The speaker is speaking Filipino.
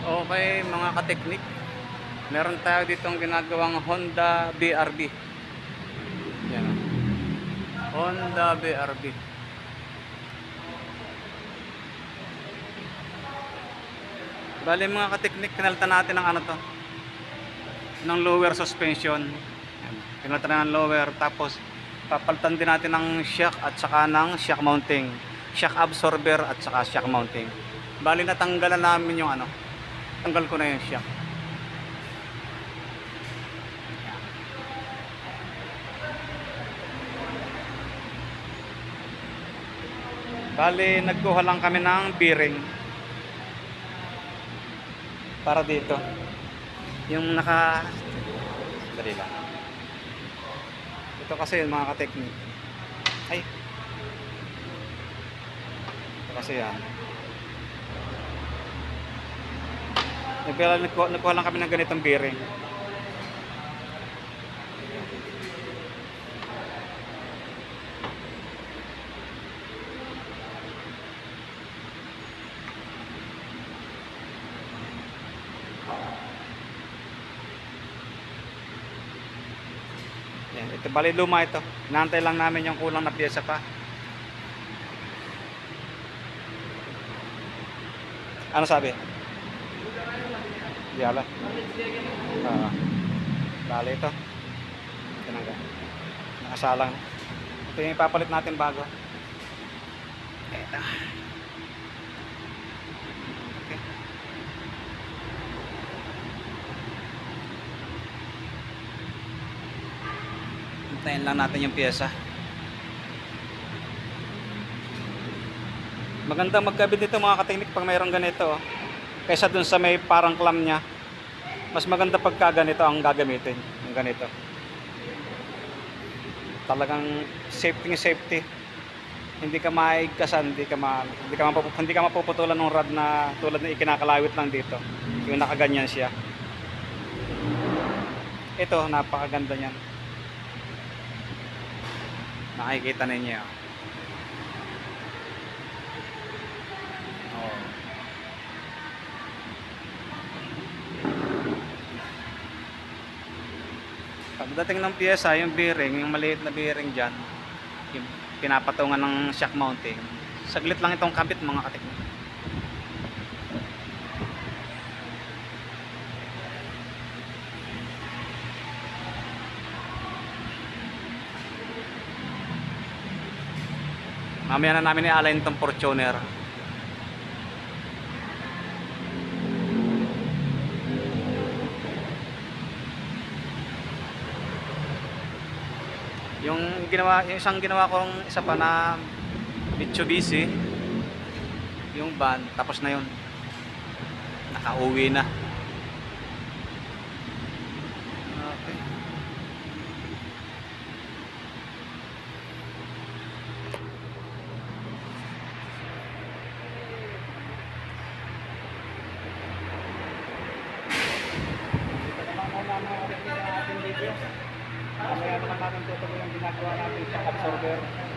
Okay mga kateknik, meron tayo ditong ginagawang Honda BRB. Yan o. Honda BRB. Bali mga kateknik, pinalitan natin ng ano to, ng lower suspension. Yan. Pinalitan na ng lower, tapos papalitan din natin ng shock at saka ng shock mounting, shock absorber at saka shock mounting. Bali natanggalan namin yung ano, tanggal ko na yung shock. Bali nagkuha lang kami ng bearing para dito. Yung naka dali lang. Ito kasi yung mga ka-technique. Ay. Ito kasi yan. Nagkuha lang kami ng ganitong bearing. Yan, ito bali luma ito. Inaantay lang namin yung kulang na piyesa pa. Ano sabi? Yala. Bali ito. Tinanggal. Nakasalang. Ito yung ipapalit natin bago. Ito. Okay. Hintayin lang natin yung piyesa. Maganda magkabit dito mga kateknik pag mayroong ganito oh. Kaysa dun sa may parang clam nya. Mas maganda pagka ganito ang gagamitin. Yung ganito. Talagang safety. Hindi ka maigkasan, hindi ka mapuputulan ng rod na tulad ng ikinakalawit lang dito. Yung nakaganyan siya. Ito, napakaganda niyan. Nakikita ninyo. Oh. Pagdating ng piyesa, yung bearing, yung maliit na bearing dyan, yung pinapatungan ng shock mounting, saglit lang itong kabit mga kateknik. Mamaya na namin i-align itong Fortuner. Yung isang ginawa kong isa pa na Mitsubishi, yung van, tapos na yun. Nakauwi na. Okay. Mamaya naman natin tutuloy yung ginagawa natin sa absorber.